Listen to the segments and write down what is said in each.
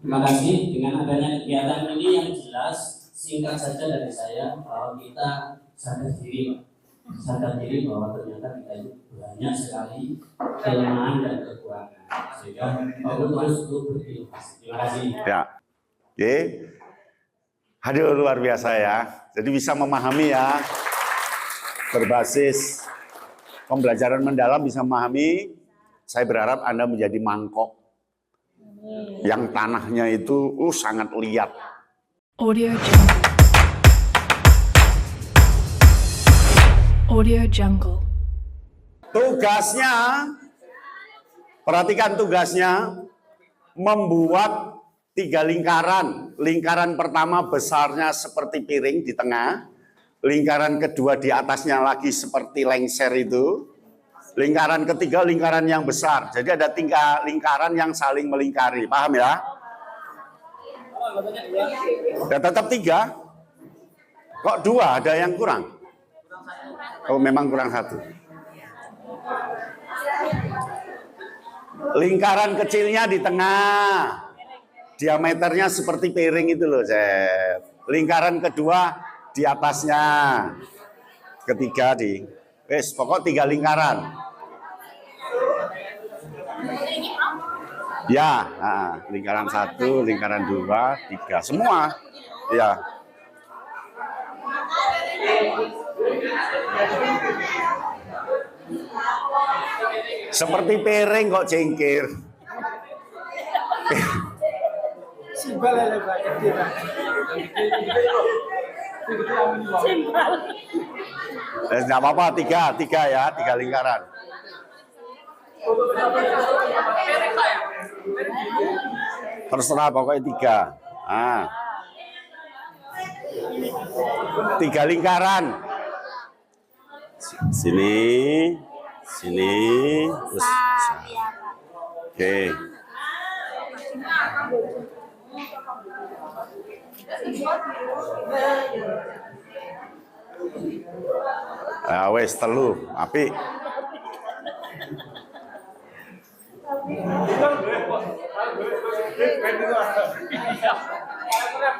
Terima kasih. Dengan adanya kegiatan ini yang jelas, singkat saja dari saya bahwa kita sadar diri, sadar diri bahwa ternyata kita itu banyak sekali kelemahan dan kekurangan, sehingga perlu terus berinovasi. Terima kasih. Ya, oke. Aduh, luar biasa ya. Jadi bisa memahami ya, berbasis pembelajaran mendalam bisa memahami. Saya berharap Anda menjadi mangkok yang tanahnya itu sangat liat. Audio Jungle. Audio Jungle. Tugasnya, perhatikan tugasnya, membuat 3 lingkaran. Lingkaran pertama besarnya seperti piring di tengah. Lingkaran kedua di atasnya lagi seperti lengser itu. Lingkaran ketiga lingkaran yang besar. Jadi ada 3 lingkaran yang saling melingkari. Paham ya? Ya tetap 3. Kok 2? Ada yang kurang? Oh memang kurang 1. Lingkaran kecilnya di tengah. Diameternya seperti piring itu loh, Zed. Lingkaran kedua di atasnya. Ketiga di. Pokok 3 lingkaran. Ya, lingkaran 1, lingkaran 2, 3, semua. Ya. Seperti piring kok cengkir. Nggak apa-apa, 3 ya, 3 lingkaran. Terserah pokoknya 3. 3 lingkaran. Sini, sini, terus. Oke. Wes telu, api.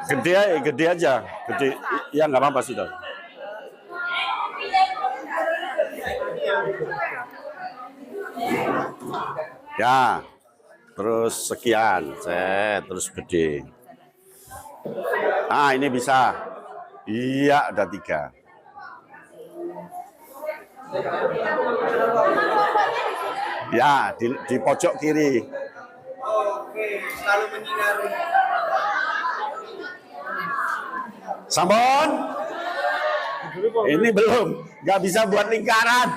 Gede aja, gede. Ya nggak apa-apa sudah. Ya, terus sekian, terus gede. Ini bisa. Iya, ada 3. Ya, di pojok kiri. Oke, selalu menyinari. Sampun? Ini belum, nggak bisa buat lingkaran.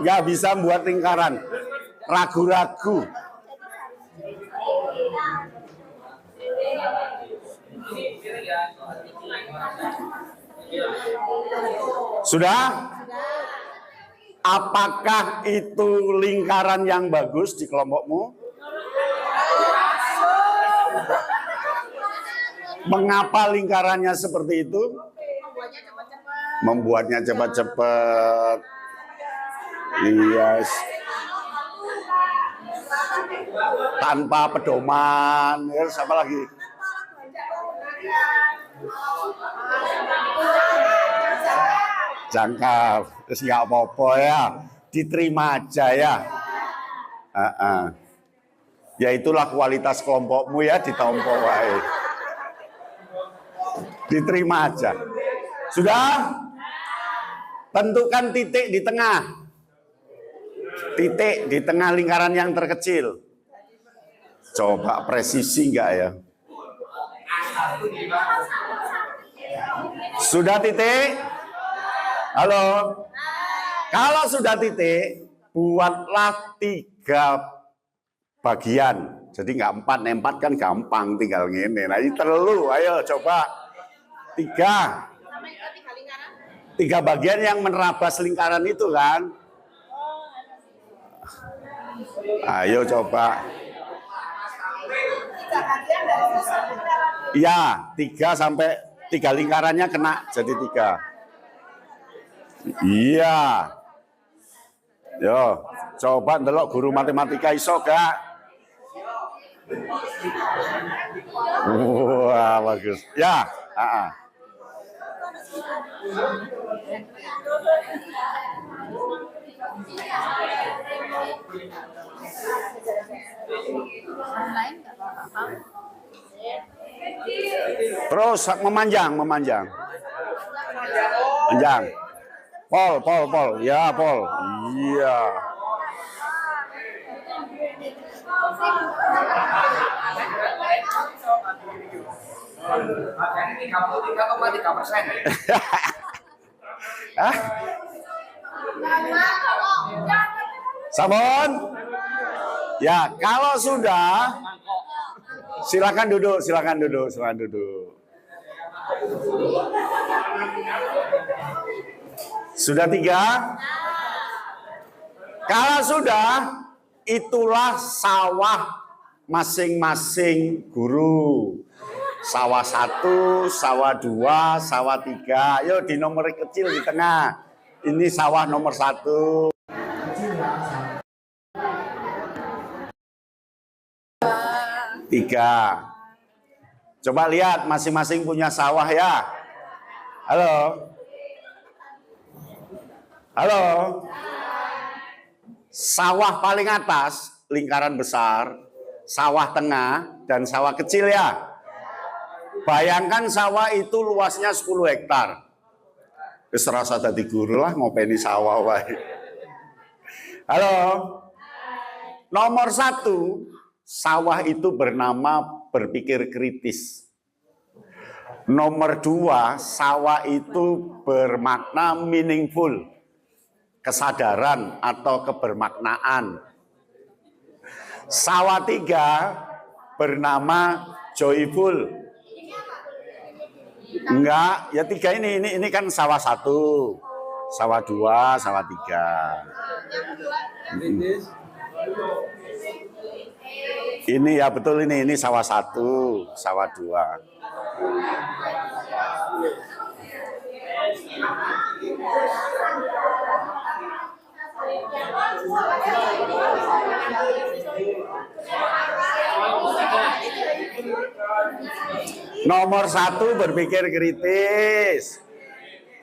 Nggak bisa buat lingkaran. Ragu-ragu. Sudah? Apakah itu lingkaran yang bagus di kelompokmu? Mengapa lingkarannya seperti itu? Membuatnya cepat-cepat. Yes. Tanpa pedoman. Ya, apa lagi? Jangkar. Terus nggak apa-apa ya. Diterima aja ya. Ya itulah kualitas kelompokmu ya, ditompo wae. Diterima aja. Sudah? Tentukan titik di tengah. Titik di tengah lingkaran yang terkecil. Coba presisi enggak ya? Sudah titik? Halo? Kalau sudah titik, buatlah 3 bagian. Jadi enggak 4, 4 kan gampang, tinggal ngene. Nah, ini telu, ayo coba. 3 bagian yang menerabas lingkaran itu kan. Ayo coba. Iya, 3 sampai 3 lingkarannya kena jadi 3. Iya. Yo, coba ndelok guru matematika iso gak? Wah, bagus. Ya, terus memanjang. Panjang. Pol. Ya, Pol. Iya. Hah? Sabun? Ya, kalau sudah silakan duduk. Sudah 3? Kalau sudah, itulah sawah masing-masing guru. Sawah 1, sawah 2, sawah 3. Yuk di nomor kecil di tengah. Ini sawah nomor 1. Tiga. Coba lihat masing-masing punya sawah ya. Halo. Sawah paling atas, lingkaran besar, sawah tengah, dan sawah kecil ya. Bayangkan sawah itu luasnya 10 hektar. Serasa tadi guru lah ngopeni sawah wae. Halo. Nomor 1, sawah itu bernama berpikir kritis. Nomor 2, sawah itu bermakna meaningful, kesadaran atau kebermaknaan. Sawah 3 bernama joyful. Enggak, ya 3 ini kan sawah 1, sawah 2, sawah 3. Ini ya betul ini sawah 1, sawah 2. Nomor 1 berpikir kritis.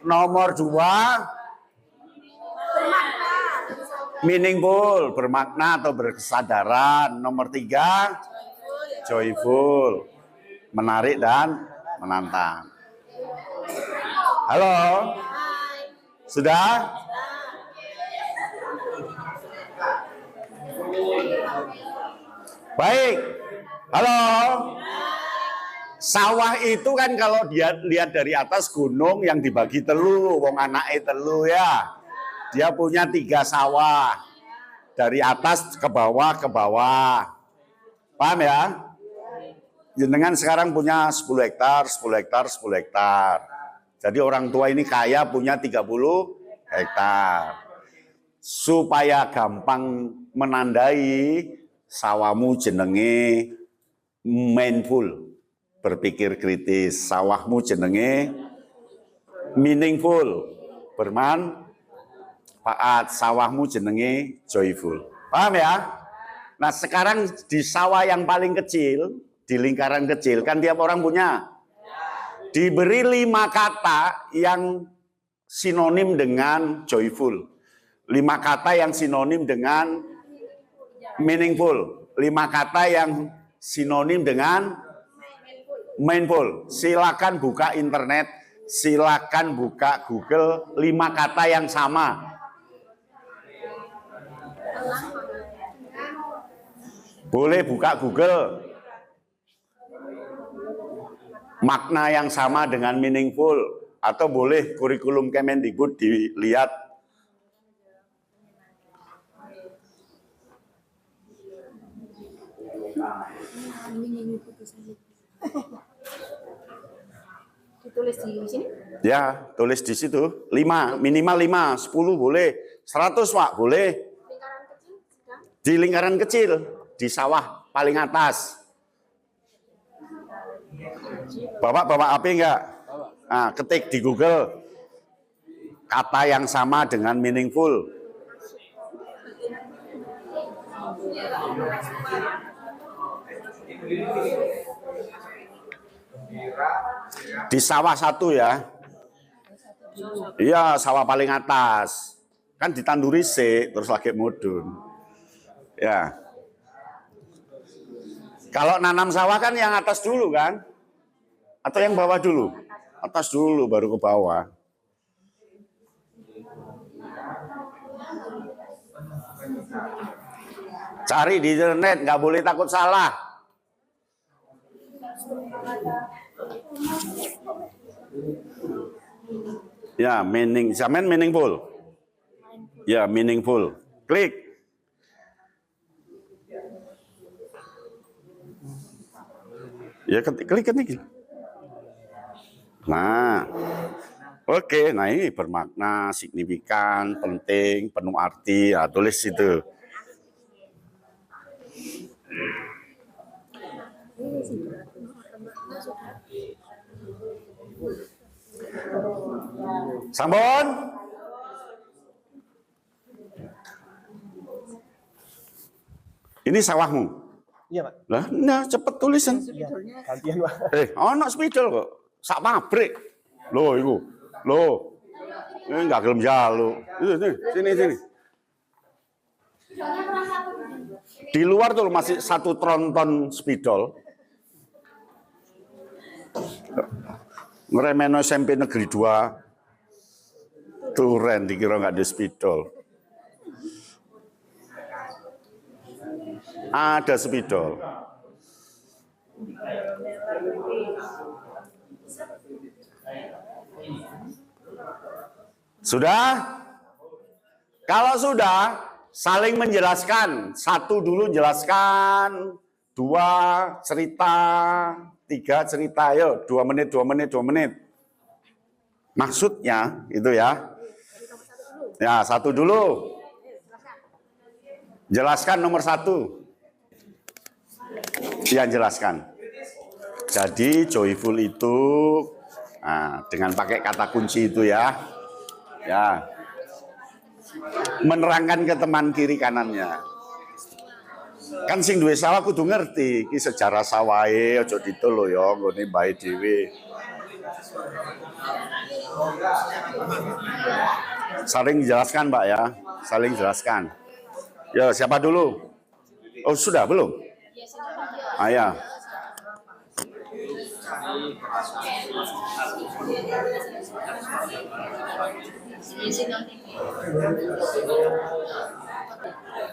Nomor 2 meaningful, bermakna atau berkesadaran. Nomor 3 joyful, menarik dan menantang. Halo? Sudah? Baik. Halo? Sawah itu kan kalau dia lihat dari atas gunung yang dibagi telu, wong anake telu ya. Dia punya 3 sawah. Dari atas ke bawah. Paham ya? Jenengan sekarang punya 10 hektar. Jadi orang tua ini kaya punya 30 hektar. Supaya gampang menandai sawahmu jenenge mindful, berpikir kritis. Sawahmu jenenge meaningful, bermanfaat. Sawahmu jenenge joyful. Paham ya? Nah sekarang di sawah yang paling kecil, di lingkaran kecil, kan tiap orang punya. Diberi 5 kata yang sinonim dengan joyful. 5 kata yang sinonim dengan meaningful. 5 kata yang sinonim dengan mindful. Silakan buka internet, silakan buka Google, 5 kata yang sama. Boleh buka Google. Makna yang sama dengan meaningful, atau boleh kurikulum Kemendikbud dilihat. Ditulis di sini? Ya, tulis di situ. 5, minimal 5, 10 boleh, 100 Pak, boleh. Lingkaran kecil sedang? Di lingkaran kecil, di sawah paling atas. Bapak bawa HP enggak? Nah, ketik di Google kata yang sama dengan meaningful. Di sawah satu ya. Iya, sawah paling atas. Kan ditanduri sik, terus lagi mudun. Ya. Kalau nanam sawah kan yang atas dulu kan? Atau yang bawah dulu? Atas dulu, baru ke bawah. Cari di internet, nggak boleh takut salah. Ya, zaman meaningful. Ya, meaningful. Klik. Ya, klik. Nah, oke. Nah ini bermakna, signifikan, penting, penuh arti. Ya, tulis itu. Sampun? Ini sawahmu? Iya, Pak. Lah, nah cepet tulisan. Gantian, Pak. Ono spidol kok. Sak pabrik. Loh, iku. Loh. Ini enggak gelem jaluk. Sini. Di luar tuh masih 1 tronton spidol. Ngeremeno SMP Negeri 2. Turen dikira nggak ada spidol. Ada spidol. Sudah? Kalau sudah, saling menjelaskan. 1 dulu jelaskan, 2 cerita, 3 cerita. Ayo, 2 menit. Maksudnya itu ya. Ya, 1 dulu. Jelaskan nomor 1. Yang jelaskan. Jadi joyful itu dengan pakai kata kunci itu ya. Ya. Menerangkan ke teman kiri kanannya. Kan sing duwe sawah kudu ngerti iki sejarah sawahe, aja ditolo ya nggone bae dhewe. Saling jelaskan, Pak ya. Saling jelaskan. Ya, siapa dulu? Oh, sudah belum? Ya.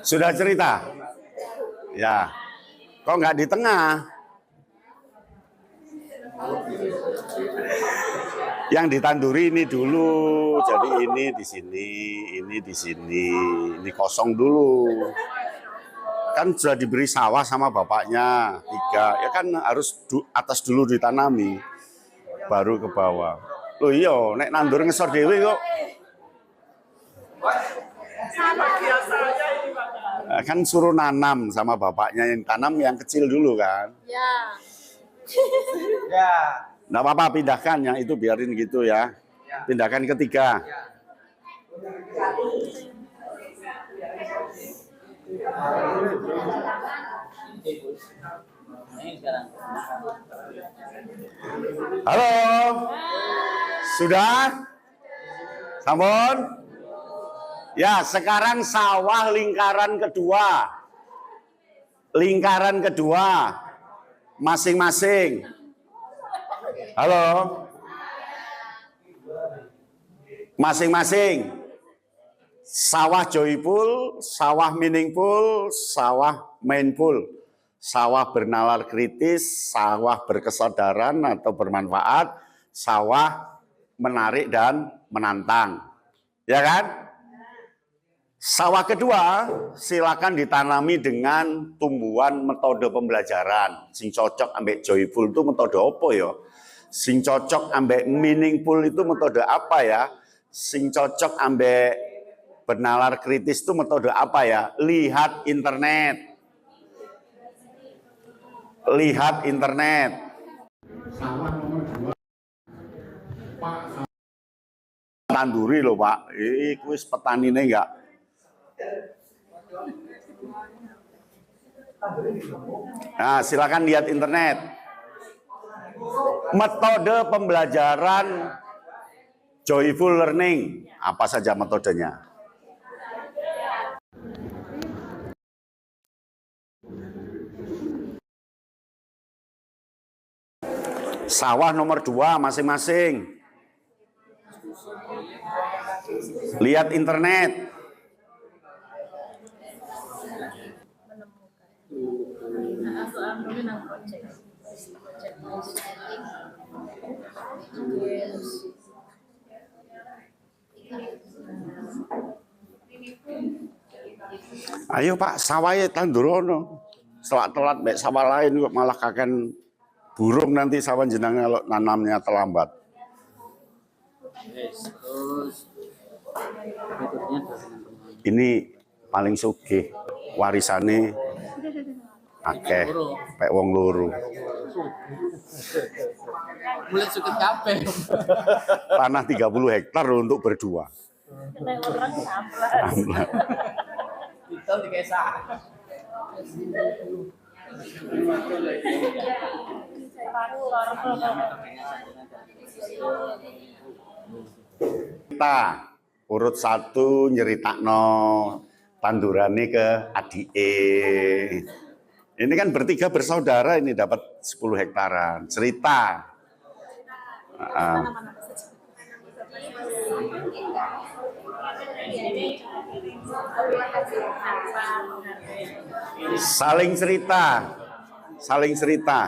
Sudah cerita? Ya. Kok nggak di tengah? Yang ditanduri ini dulu, jadi ini di sini, ini kosong dulu. Kan sudah diberi sawah sama bapaknya 3, ya kan harus atas dulu ditanami, baru ke bawah. Loh iya, nek nandur ngesor dewe kok. Kan suruh nanam sama bapaknya, yang tanam yang kecil dulu kan. Ya. Ya. Nggak apa-apa, pindahkan yang itu, biarin gitu ya. Pindahkan ke 3. Halo, sudah? Sampun? Ya, sekarang sawah lingkaran kedua. Lingkaran kedua, masing-masing. Halo? Masing-masing. Sawah joyful, sawah meaningful, sawah mindful. Sawah bernalar kritis, sawah berkesadaran atau bermanfaat, sawah menarik dan menantang. Ya kan? Sawah kedua, silakan ditanami dengan tumbuhan metode pembelajaran. Sing cocok ambek joyful itu metode apa ya? Sing cocok ambek meaningful itu metode apa ya? Sing cocok ambek bernalar kritis itu metode apa ya? Lihat internet. Lihat internet. Sawah nomor 2. Pak, tanduri loh Pak. Kuis petanine enggak? Nah, silakan lihat internet. Metode pembelajaran joyful learning, apa saja metodenya? Sawah nomor 2 masing-masing. Lihat internet. Ayo Pak, sawahnya tandurono. Selak telat mbek sawah lain kok malah kaken burung nanti sawah jenengan kalau nanamnya terlambat. Ini paling sugih, warisane akeh, pek wong loro. Mulai sugih kabeh. Tanah 30 hektar untuk berdua. Itu dikesa. Kita urut 1 nyeritakno tandurane ke adike. Ini kan bertiga bersaudara ini dapat 10 hektaran. Cerita. Saling cerita. Saling cerita.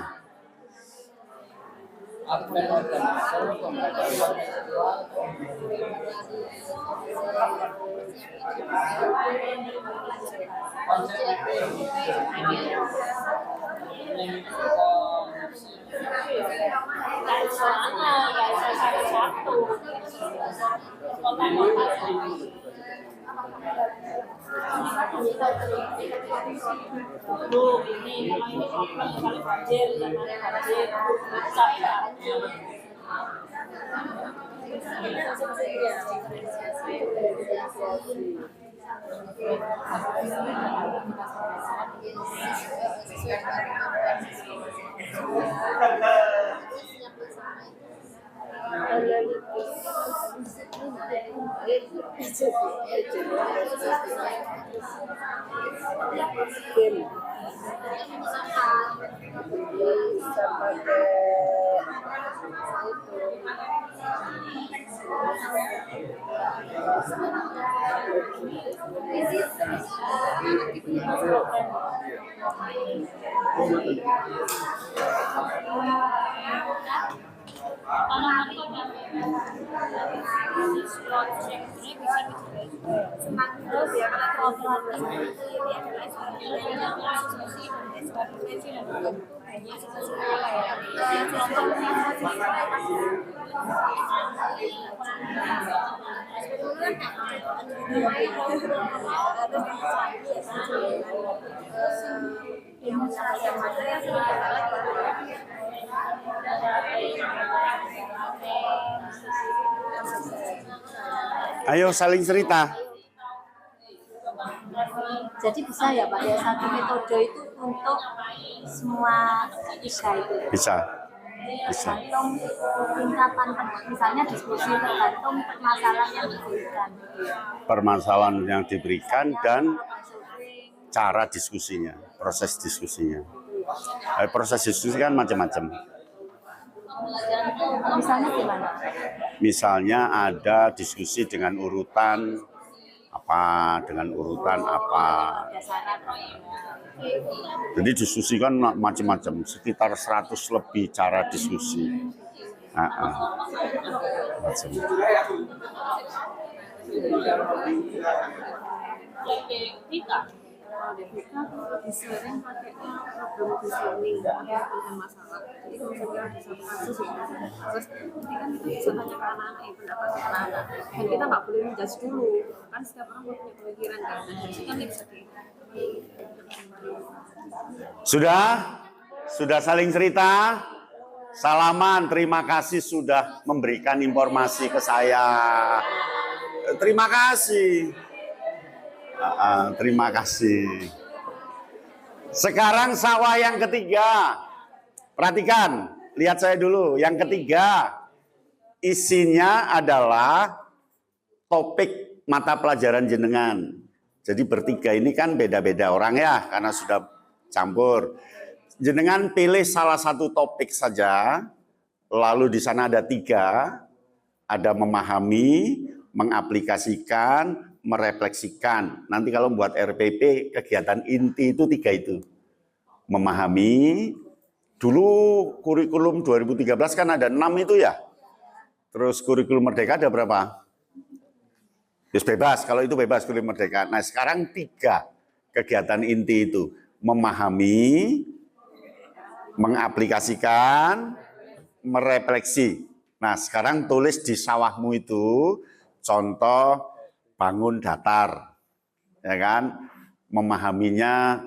Ayo saling cerita. Jadi bisa ya Pak ya, satu metode itu untuk semua tiga itu. Bisa. Bisa. Tergantung tingkatan, misalnya diskusi tergantung permasalahan yang diberikan. Permasalahan yang diberikan dan cara diskusinya, proses diskusinya. Proses diskusi kan macam-macam. Misalnya gimana? Misalnya ada diskusi dengan urutan apa, dengan urutan apa. Jadi diskusi kan macam-macam, sekitar 100 lebih cara diskusi. Macam. Sering pakainya program visioning dengan masalah. Jadi kalau misalnya ada satu kasus ya, terus nanti kan kita bisa tanya ke anak-anak, pendapat ke anak-anak. Dan kita nggak boleh menjudge dulu, kan setiap orang punya pemikiran kan. Dan jadi kan bisa di. Sudah saling cerita? Salaman, terima kasih sudah memberikan informasi ke saya. Terima kasih. Terima kasih. Sekarang sawah yang ketiga. Perhatikan, lihat saya dulu. Yang ketiga, isinya adalah topik mata pelajaran jenengan. Jadi bertiga ini kan beda-beda orang ya, karena sudah campur. Jenengan pilih salah satu topik saja, lalu di sana ada 3, ada memahami, mengaplikasikan, merefleksikan. Nanti kalau buat RPP, kegiatan inti itu 3 itu. Memahami, dulu kurikulum 2013 kan ada 6 itu ya. Terus kurikulum Merdeka ada berapa? Yes, bebas, kalau itu bebas kurikulum Merdeka. Nah sekarang 3 kegiatan inti itu. Memahami, mengaplikasikan, merefleksi. Nah sekarang tulis di sawahmu itu contoh bangun datar, ya kan? Memahaminya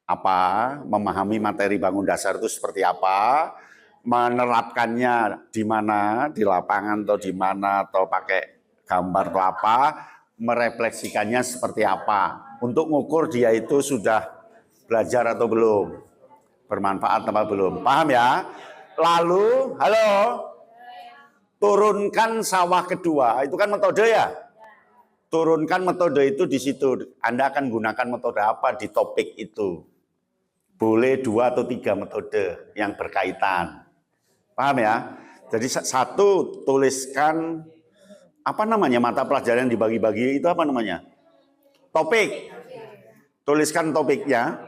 apa? Memahami materi bangun dasar itu seperti apa? Menerapkannya di mana? Di lapangan atau di mana? Atau pakai gambar atau apa? Merefleksikannya seperti apa? Untuk ngukur dia itu sudah belajar atau belum? Bermanfaat apa belum? Paham ya? Lalu, halo, turunkan sawah kedua. Itu kan metode ya? Turunkan metode itu di situ. Anda akan gunakan metode apa di topik itu? Boleh 2 atau 3 metode yang berkaitan. Paham ya? Jadi 1, tuliskan apa namanya mata pelajaran yang dibagi-bagi itu apa namanya? Topik. Tuliskan topiknya.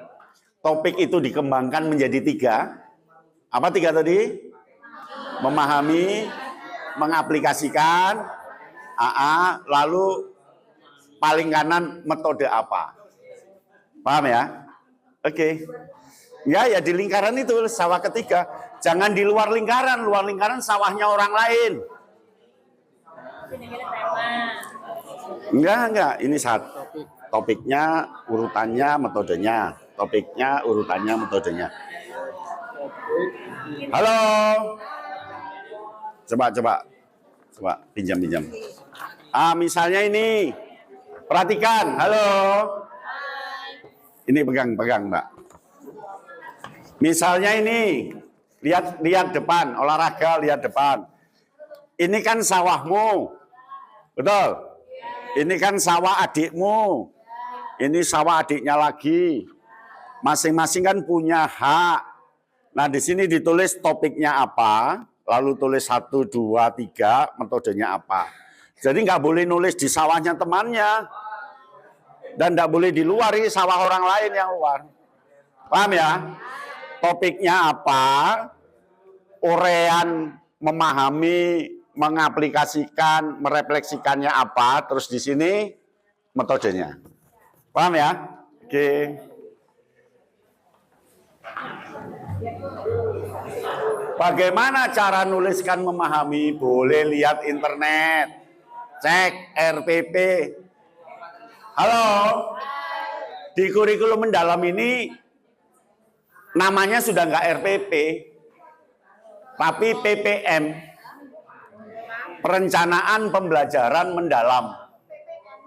Topik itu dikembangkan menjadi 3. Apa 3 tadi? Memahami, mengaplikasikan, lalu paling kanan metode apa? Paham ya? Oke. Ya di lingkaran itu sawah ketiga. Jangan di luar lingkaran. Luar lingkaran sawahnya orang lain. Enggak. Ini topiknya, urutannya, metodenya. Topiknya, urutannya, metodenya. Halo. Coba pinjam. Misalnya ini. Perhatikan. Halo. Ini pegang, Mbak. Misalnya ini. Lihat depan, olahraga lihat depan. Ini kan sawahmu. Betul? Ini kan sawah adikmu. Ini sawah adiknya lagi. Masing-masing kan punya hak. Nah, di sini ditulis topiknya apa, lalu tulis 1, 2, 3, metodenya apa. Jadi nggak boleh nulis di sawahnya temannya. Dan nggak boleh di luar, ini sawah orang lain yang luar. Paham ya? Topiknya apa, urean memahami, mengaplikasikan, merefleksikannya apa, terus di sini metodenya. Paham ya? Oke. Bagaimana cara nuliskan memahami? Boleh lihat internet, cek RPP. Halo, di kurikulum mendalam ini namanya sudah nggak RPP, tapi PPM, Perencanaan Pembelajaran Mendalam.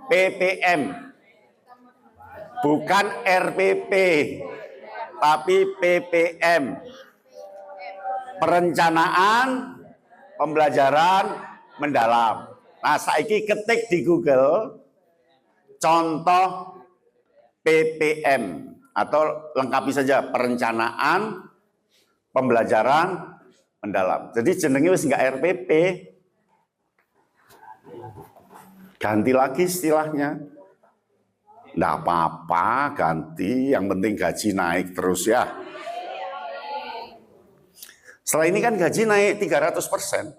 PPM, bukan RPP, tapi PPM. Perencanaan Pembelajaran Mendalam. Nah, saiki ketik di Google contoh PPM atau lengkapi saja Perencanaan Pembelajaran Mendalam. Jadi jenenge wis enggak RPP. Ganti lagi istilahnya. Enggak apa-apa, ganti, yang penting gaji naik terus ya. Setelah ini kan gaji naik 300%.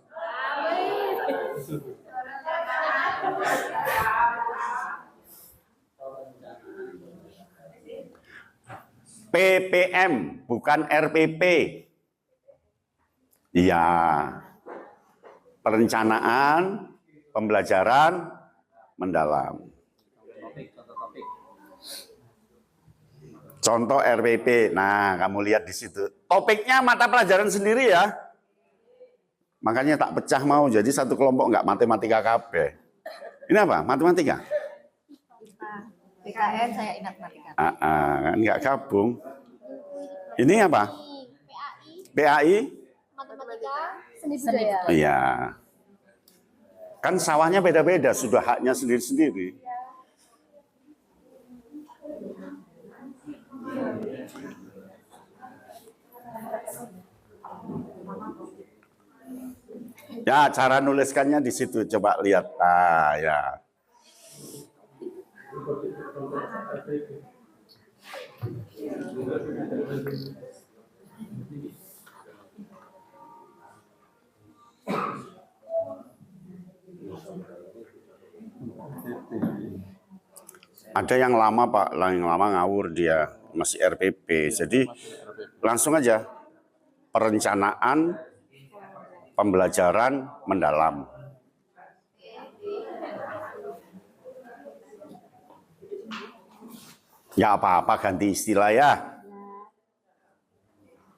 PPM, bukan RPP. Iya. Perencanaan Pembelajaran Mendalam. Contoh RPP. Nah, kamu lihat di situ. Topiknya mata pelajaran sendiri ya. Makanya tak pecah mau jadi satu kelompok enggak matematika KB. Ini apa? Matematika? PKN saya ingat matematika. Kan enggak gabung. Ini apa? PAI? Matematika, seni budaya. Iya. Kan sawahnya beda-beda, sudah haknya sendiri-sendiri. Ya, cara nuliskannya di situ, coba lihat. Ah, ya. Ada yang lama Pak, yang lama ngawur dia, masih RPP. Jadi langsung aja perencanaan pembelajaran mendalam. Ya apa-apa ganti istilah ya.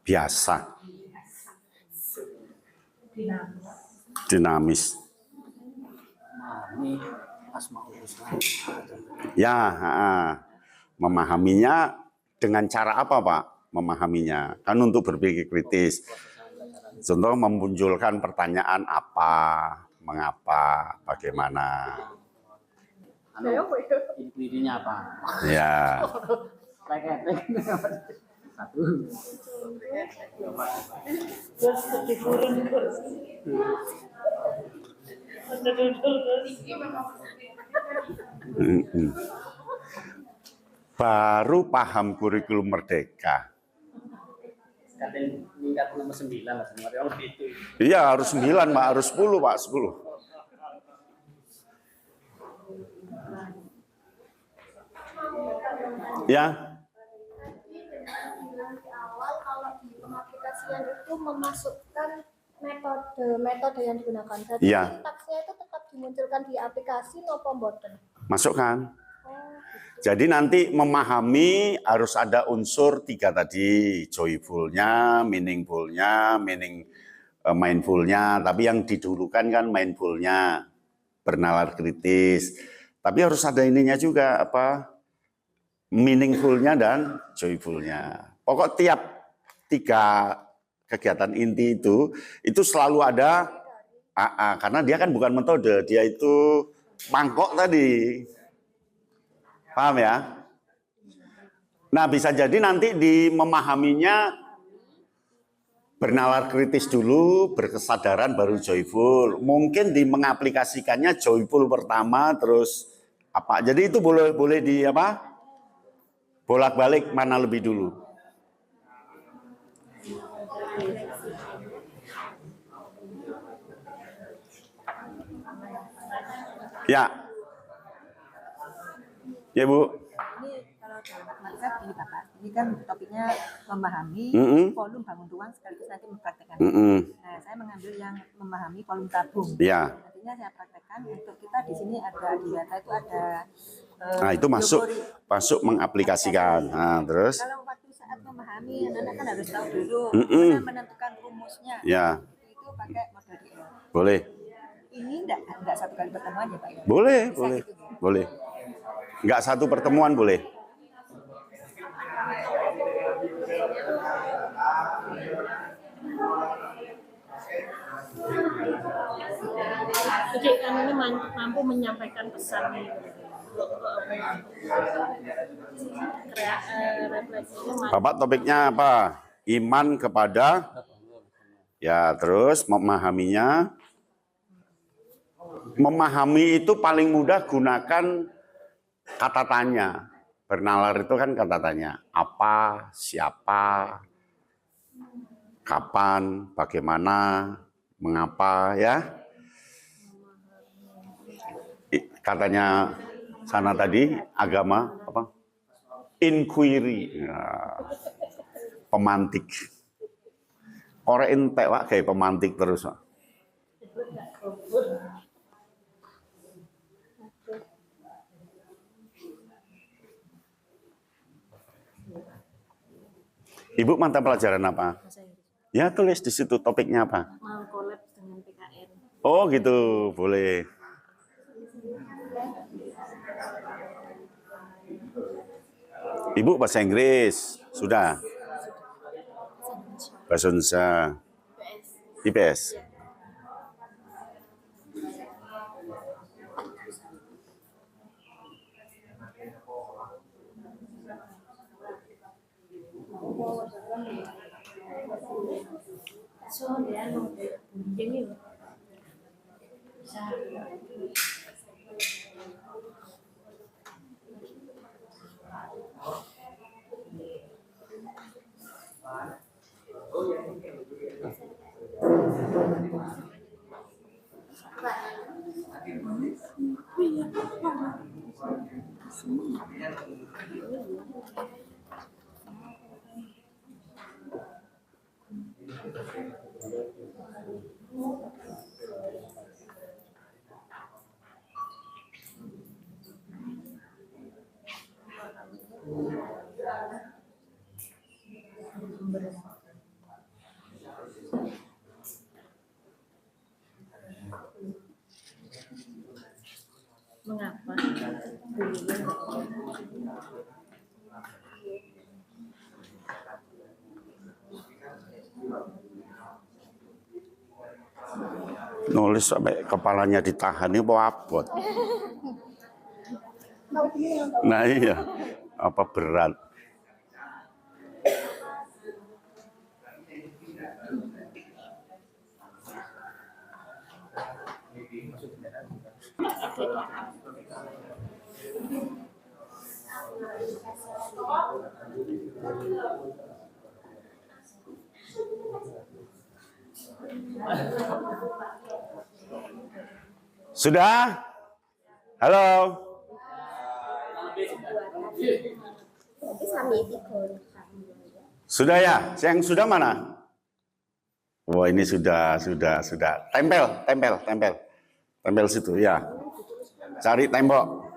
Biasa. Dinamis. Ya, memahaminya dengan cara apa Pak? Memahaminya kan untuk berpikir kritis. Contoh memunculkan pertanyaan apa, mengapa, bagaimana. Intinya apa? Ya. Satu. Baru paham kurikulum merdeka. Katanya tingkat nomor 9 lah sebenarnya itu. Iya harus 9 Pak, harus 10 Pak, 10. Ya. Awal kalau di pengaplikasian itu memasukkan metode yang digunakan. Jadi Iya. sintaksnya itu tetap dimunculkan di aplikasi maupun mboten. Masukkan. Jadi nanti memahami harus ada unsur 3 tadi, joyful-nya, meaningful-nya, mindful-nya. Tapi yang didulukan kan mindful-nya, bernalar kritis. Tapi harus ada ininya juga apa? Meaningful-nya dan joyful-nya. Pokok tiap 3 kegiatan inti itu selalu ada AA, karena dia kan bukan metode, dia itu mangkok tadi. Paham ya? Nah bisa jadi nanti di memahaminya bernalar kritis dulu, berkesadaran baru joyful. Mungkin di mengaplikasikannya joyful pertama terus apa. Jadi itu boleh di apa? Bolak-balik mana lebih dulu. Ya. Ya Bu. Ini kalau dalam matematika begini Bapak, ini kan topiknya memahami volume bangun ruang sekaligus nanti mempraktekkan. Nah, saya mengambil yang memahami volume tabung. Ya. Artinya saya praktekkan untuk kita di sini ada di data itu ada. Nah itu masuk mengaplikasikan. Nah terus. Kalau waktu saat memahami, anak-anak kan harus tahu dulu mana menentukan rumusnya. Ya. Itu pakai model DL. Boleh. Ini enggak satu kali pertemuan ya Pak ya? Boleh, bisa boleh, gitu, ya? boleh. Enggak satu pertemuan boleh. Jadi kan ini mampu menyampaikan pesan refleksinya. Bapak topiknya apa? Iman kepada ya terus memahaminya. Memahami itu paling mudah gunakan kata tanya. Bernalar itu kan kata tanya. Apa, siapa, kapan, bagaimana, mengapa ya. Katanya sana tadi agama apa? Inquiry. Ya, pemantik. Korek entek Pak kayak pemantik terus Pak. Ibu mata pelajaran apa? Ya tulis di situ topiknya apa? Mau collab dengan PKN. Oh gitu, boleh. Ibu bahasa Inggris, sudah? Bahasa Indonesia. IPS. Mengapa? Nulis sampai kepalanya ditahan ini abot. Nah iya, apa berat? Sudah? Halo? Sudah ya? Yang sudah mana? Wah, ini sudah. Tempel situ ya. Cari tembok.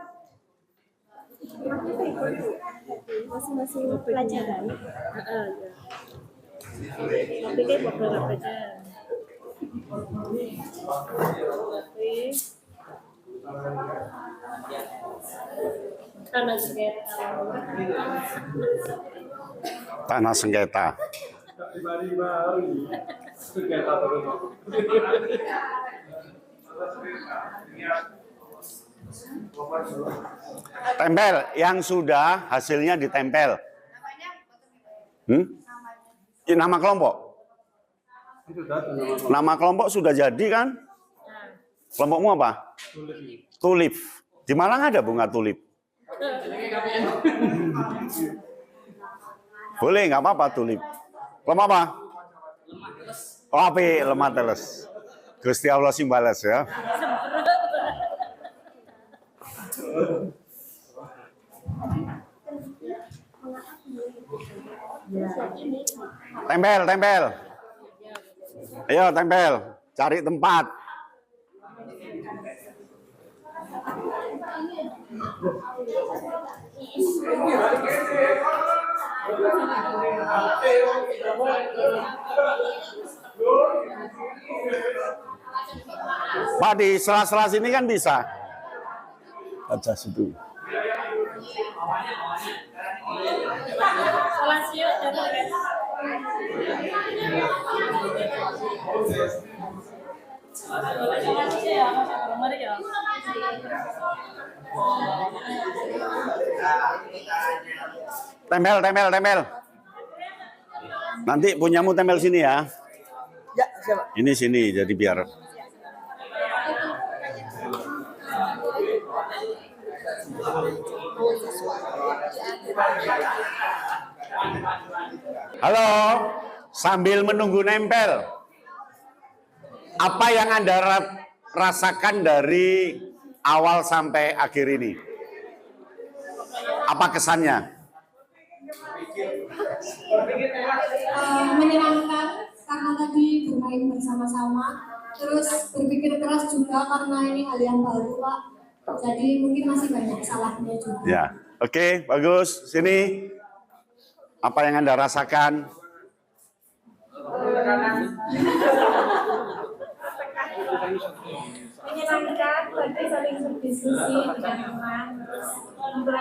Masing-masing pelajaran. Tapi kayak beberapa aja. Tanah sengketa. Tempel, yang sudah hasilnya ditempel. Nama kelompok? Nama kelompok sudah jadi kan? Kelompokmu apa? Tulip. Di Malang ada bunga tulip. Boleh, nggak apa-apa tulip. Kelompok apa? Oh, api lemah teles. Gusti Allah sing balas ya. Tempel. Ayo tempel, cari tempat. Pak, di sela-sela sini kan bisa. Aja situ. Tempel. Nanti punyamu tempel sini ya. Ya, siapa? Ini sini, jadi biar. Halo, sambil menunggu nempel, apa yang Anda rasakan dari awal sampai akhir ini? Apa kesannya? Menyenangkan karena tadi bermain bersama-sama, terus berpikir keras juga karena ini hal yang baru, Pak. Jadi mungkin masih banyak salahnya juga. Ya, oke, bagus. Sini, apa yang Anda rasakan? Menyenangkan, berarti saling berdiskusi dengan teman, terus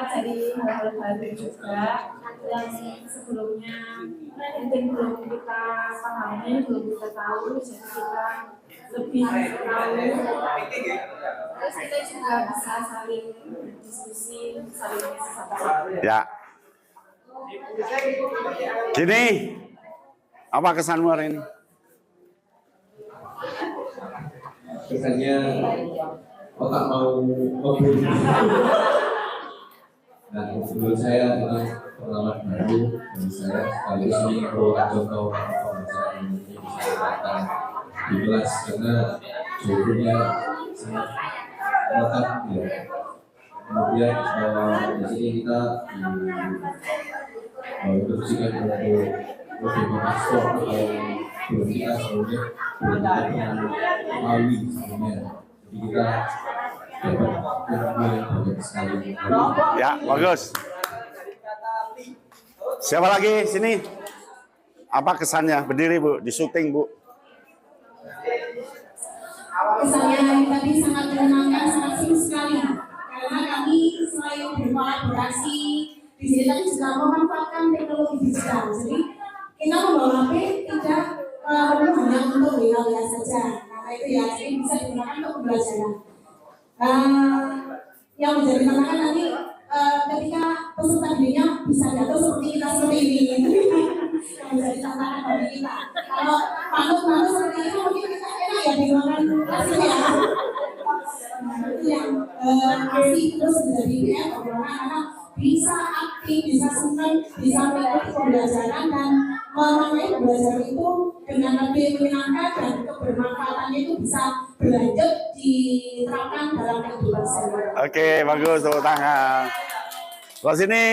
mempelajari hal-hal baru juga yang sebelumnya mungkin belum kita pahami, belum kita tahu, jadi kita lebih tahu. Terus kita juga bisa saling diskusi, saling mengisi. Ya. Gini, apa kesanmu hari ini? Kesannya otak mau ngobrol. Dan menurut saya ini pengalaman baru bagi saya, sekaligus ini contoh pembelajaran yang bisa datang di kelas karena jawabannya sangat lengkap ya. Kemudian di sini kita diinstruksikan untuk lebih mengekspor kalau belum kita sebelumnya dengan Maui sebelumnya. Jadi kita dapat ilmu yang banyak sekali. Ya, bagus. Siapa lagi sini? Apa kesannya? Berdiri Bu, di syuting Bu. Kesannya yang tadi sangat menyenangkan, sangat seru sekali. Karena kami selain berkolaborasi, di sini tadi juga memanfaatkan teknologi digital. Jadi kita membawa HP tidak perlu hanya untuk WA saja. Karena itu ya, jadi bisa digunakan untuk pembelajaran. Yang menjadi tantangan nanti ketika peserta dirinya bisa jatuh seperti kita seperti ini. Yang menjadi tantangan bagi kita. Kalau manut seperti itu mungkin kita enak ya digunakan hasilnya. Itu yang masih terus menjadi PR bagaimana anak bisa aktif, bisa senang, bisa mengikuti pembelajaran dan memaknai pembelajaran itu dengan lebih menyenangkan dan kebermanfaatannya itu bisa berlanjut diterapkan dalam kehidupan sehari-hari. Oke, bagus, tepuk tangan. Sebelah sini.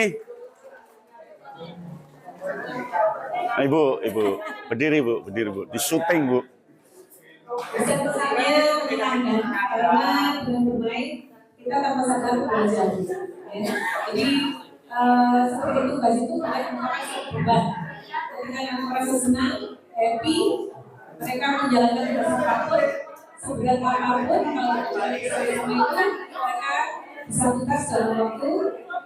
Ibu, berdiri Bu, di syuting Bu. Kesan-kesannya menyenangkan karena dengan bermain kita tanpa sadar belajar. Ya. Jadi seperti tugas itu tidak merasa beban. Ketika yang merasa senang, happy, mereka menjalankan tugas apapun, seberat apapun, kalau balik ke itu mereka bisa tuntas dalam waktu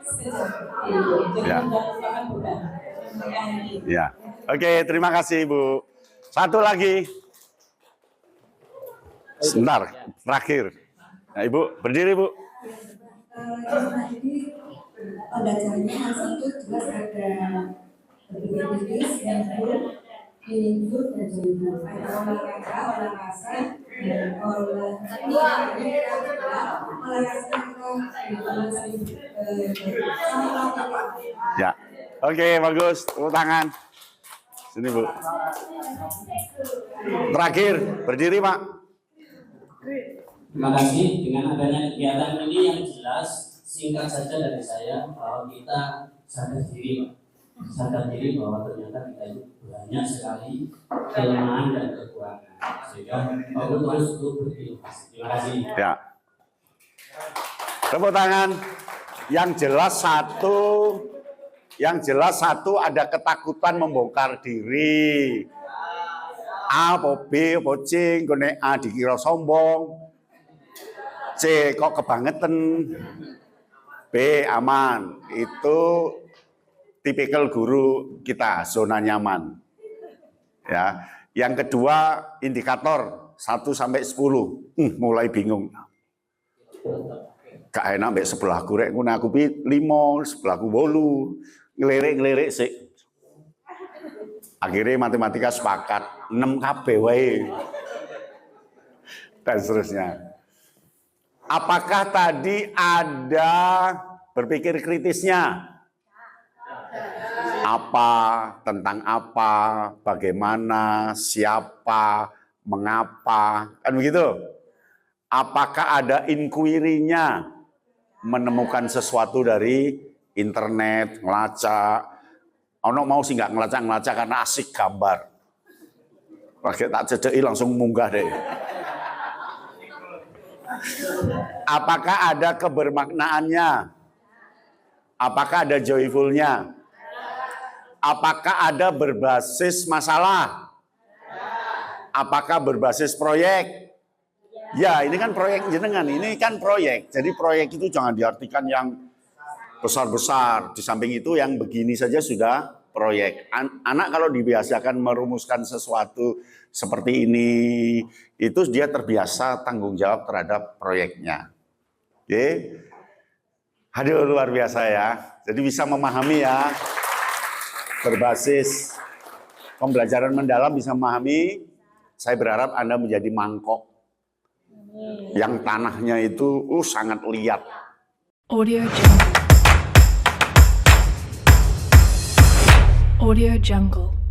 sekejap. Jadi tidak merupakan beban. Ya. Oke, terima kasih Ibu. Satu lagi. Sebentar, terakhir. Nah, Ibu, berdiri Bu. Jadi pembelajarannya hasil itu jelas ada berpikir kritis dan meaningful dan joyful. Ada olahraga, Ya. Oke, bagus. Tepuk tangan. Sini Bu. Terakhir, berdiri Pak. Terima kasih. Dengan adanya kegiatan ini yang jelas, singkat saja dari saya bahwa kita sadar diri, Pak. Sadar diri bahwa ternyata kita itu banyak sekali kelemahan dan kekurangan. Sehingga perlu terus untuk berinovasi. Terima kasih. Ya. Tepuk tangan. Yang jelas satu ada ketakutan membongkar diri. A apa B apa C, kone A dikira sombong. C kok kebangetan. B aman. Itu tipikal guru kita, zona nyaman. Ya. Yang kedua indikator 1 sampai 10. Mulai bingung. Gak enak mbek sebelahku rek ngono aku pi 5, sebelahku 8. Ngelirik sik. Akhirnya matematika sepakat 6 kabeh wae. Dan seterusnya. Apakah tadi ada berpikir kritisnya? Apa, tentang apa, bagaimana, siapa, mengapa, kan begitu? Apakah ada inquiry-nya? Menemukan sesuatu dari internet, ngelacak. Ono mau sih nggak ngelacak karena asik gambar. Lagi tak cedeki langsung munggah deh. Apakah ada kebermaknaannya? Apakah ada joyful-nya? Apakah ada berbasis masalah? Apakah berbasis proyek? Ya, ini kan proyek jenengan, ini kan proyek. Jadi proyek itu jangan diartikan yang besar-besar. Di samping itu yang begini saja sudah proyek. Anak kalau dibiasakan merumuskan sesuatu seperti ini, itu dia terbiasa tanggung jawab terhadap proyeknya. Oke. Aduh, luar biasa ya. Jadi bisa memahami ya. Berbasis pembelajaran mendalam bisa memahami. Saya berharap Anda menjadi mangkok yang tanahnya itu sangat liat. Audio Jungle. Audio Jungle.